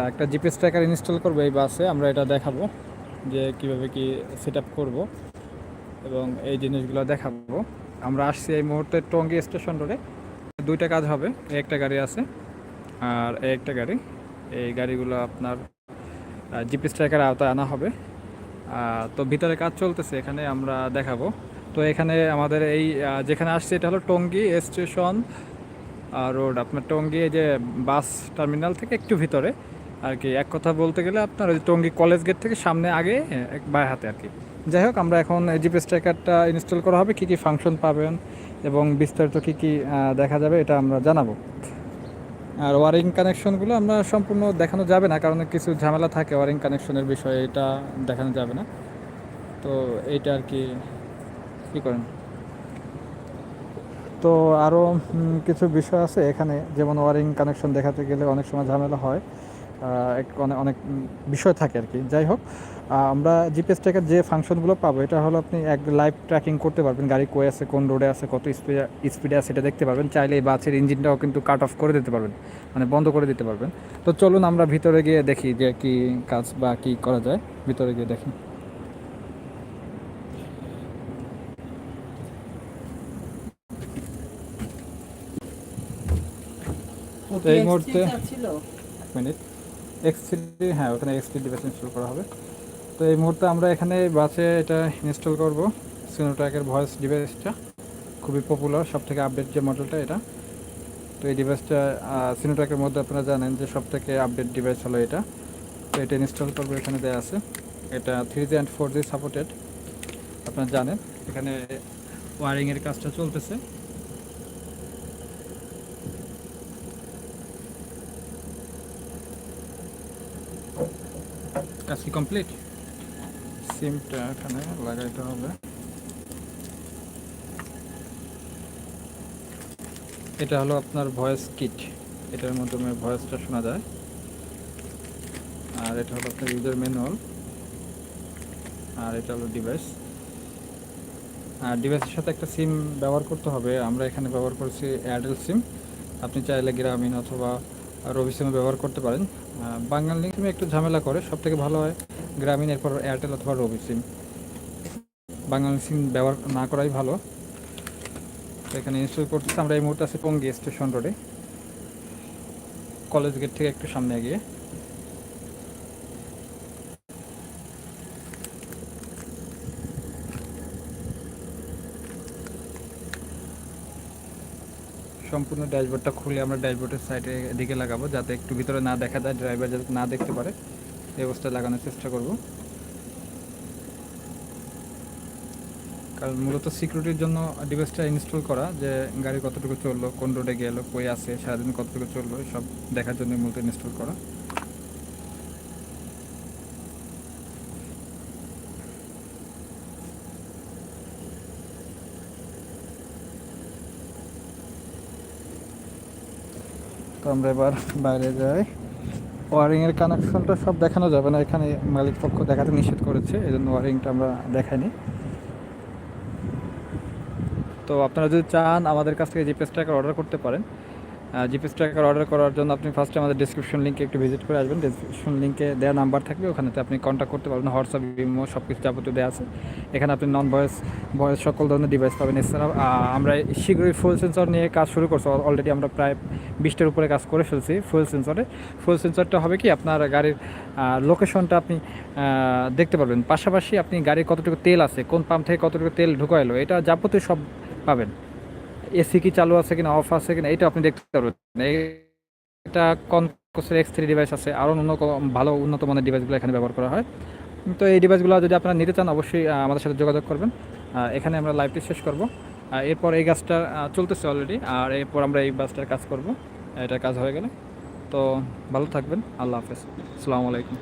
একটা GPS tracker install করবো এই বাসে। আমরা এটা দেখাবো যে কীভাবে কি সেট আপ করবো এবং এই জিনিসগুলো দেখাবো। আমরা আসছি এই মুহূর্তে টঙ্গী স্টেশন রোডে। দুইটা কাজ হবে, একটা গাড়ি আছে আর একটা গাড়ি। এই গাড়িগুলো আপনার জিপিএস ট্র্যাকার আওতায় আনা হবে। তো ভিতরে কাজ চলতেছে, এখানে আমরা দেখাবো। তো এখানে আমাদের এই যেখানে আসছে এটা হলো টঙ্গী স্টেশন রোড। আপনার টঙ্গী এই যে বাস টার্মিনাল থেকে একটু ভিতরে আর কি, এক কথা বলতে গেলে আপনার ওই টঙ্গী কলেজ গেট থেকে সামনে আগে এক বাঁ হাতে আর কি। যাই হোক, আমরা এখন জিপিএস ট্র্যাকারটা ইনস্টল করা হবে, কী কী ফাংশন পাবেন এবং বিস্তারিত কী কী দেখা যাবে এটা আমরা জানাবো। আর ওয়ারিং কানেকশনগুলো আমরা সম্পূর্ণ দেখানো যাবে না, কারণ কিছু ঝামেলা থাকে ওয়ারিং কানেকশনের বিষয়ে, এটা দেখানো যাবে না। তো এইটা আর কি কী করেন। তো আরও কিছু বিষয় আছে এখানে, যেমন ওয়ারিং কানেকশন দেখাতে গেলে অনেক সময় ঝামেলা হয়, অনেক অনেক বিষয় থাকে আর কি। যাই হোক, আমরা জিপিএস ট্র্যাকার যে ফাংশনগুলো পাবো এটা হলো আপনি এক লাইভ ট্র্যাকিং করতে পারবেন, গাড়ি কই আছে, কোন রোডে আছে, কত স্পিডে আছে, এটা দেখতে পারবেন। চাইলে এই বাসের ইঞ্জিনটাও কিন্তু কাট অফ করে দিতে পারবেন, মানে বন্ধ করে দিতে পারবেন। তো চলুন আমরা ভিতরে গিয়ে দেখি যে কি কাজ বা কী করা যায়, ভিতরে গিয়ে দেখি। তো এই মুহূর্তে এক মিনিট, এক্সটি, হ্যাঁ ওখানে এক্সটি ডিভাইস ইনস্টল করা হবে। তো এই মুহূর্তে আমরা এখানে বাসে এটা ইনস্টল করব, সিনোট্র্যাকের ভয়েস ডিভাইসটা। খুবই পপুলার, সব থেকে আপডেট যে মডেলটা এটা। তো এই ডিভাইসটা সিনোট্র্যাকের মধ্যে আপনারা জানেন যে সব থেকে আপডেট ডিভাইস হলো এটা। তো এটা ইনস্টল করবো, এখানে দেওয়া আছে। এটা 3G অ্যান্ড 4G সাপোর্টেড, আপনারা জানেন। এখানে ওয়ারিংয়ের কাজটা চলতেছে। কাজ কি কমপ্লিট? সিমটা এখানে লাগাইতে হবে। এটা হলো আপনার ভয়েস কিট, এটার মাধ্যমে ভয়েসটা শোনা যায়। আর এটা হলো আপনার ইউজার ম্যানুয়াল। আর এটা হলো ডিভাইস। আর ডিভাইসের সাথে একটা সিম ব্যবহার করতে হবে। আমরা এখানে ব্যবহার করছি এয়ারটেল সিম। আপনি চাইলে গ্রামীণ অথবা রবি সিমও ব্যবহার করতে পারেন। বাংলালিংক সিমে একটু ঝামেলা করে, সব থেকে ভালো হয় গ্রামীণ, এরপর এয়ারটেল অথবা রবি সিম। বাংলালিংক সিম ব্যবহার না করাই ভালো। তো এখানে ইনস্টল করতেছি। আমরা এই মুহূর্তে আছি টঙ্গী স্টেশন রোডে, কলেজ গেট থেকে একটু সামনে গিয়ে। সম্পূর্ণ ড্যাশবোর্ডটা খুলে আমরা ড্যাশবোর্ডের সাইডে দিকে লাগাবো, যাতে একটু ভিতরে না দেখা যায়, ড্রাইভার যাতে না দেখতে পারে এই অবস্থায় লাগানোর চেষ্টা করব। কারণ মূলত সিকিউরিটির জন্য ডিভাইসটা ইনস্টল করা, যে গাড়ি কতটুকু চললো, কোন রোডে গেলো, কই আছে, সারাদিন কতটুকু চললো, সব দেখার জন্য মূলত ইনস্টল করা। তো আমরা এবার বাইরে যাই। ওয়ারিংয়ের কানেকশনটা সব দেখানো যাবে না, এখানে মালিক পক্ষ দেখাতে নিষেধ করেছে, এই জন্য ওয়ারিংটা আমরা দেখাইনি। তো আপনারা যদি চান আমাদের কাছ থেকে জিপিএস ট্র্যাকার অর্ডার করতে পারেন। জিপিএস ট্র্যাকার অর্ডার করার জন্য আপনি ফার্স্টে আমাদের ডিসক্রিপশন লিঙ্কে একটু ভিজিট করে আসবেন। ডিসক্রিপশন লিঙ্কে দেওয়া নাম্বার থাকবে, ওখানেতে আপনি কন্ট্যাক্ট করতে পারবেন। হোয়াটসঅ্যাপ, ইমো সব কিছু যাবতীয় দেওয়া আছে। এখানে আপনি নন ভয়েস, ভয়েস সকল ধরনের ডিভাইস পাবেন। এছাড়াও আমরা শীঘ্রই ফুল সেন্সর নিয়ে কাজ শুরু করছি। অলরেডি আমরা প্রায় 20টার উপরে কাজ করে ফেলছি ফুল সেন্সরে। ফুল সেন্সরটা হবে কি, আপনার গাড়ির লোকেশনটা আপনি দেখতে পারবেন, পাশাপাশি আপনি গাড়ির কতটুকু তেল আছে, কোন পাম্প থেকে কতটুকু তেল ঢুকাইলো, এটা যাবতীয় সব পাবেন। এসি কি চালু আছে কিনা, অফ আছে কিনা, এটা আপনি দেখতে পারবেন। এটা কনকোসের X3 ডিভাইস আছে, আরও অন্য ভালো উন্নত মানের ডিভাইসগুলো এখানে ব্যবহার করা হয়। তো এই ডিভাইসগুলো যদি আপনারা নিতে চান, অবশ্যই আমাদের সাথে যোগাযোগ করবেন। এখানে আমরা লাইভটি শেষ করব। এরপর এই গাছটা চলতেছে অলরেডি, আর এরপর আমরা এই বাসটার কাজ করব। এটার কাজ হয়ে গেলে তো ভালো থাকবেন। আল্লাহ হাফেজ, আসসালামু আলাইকুম।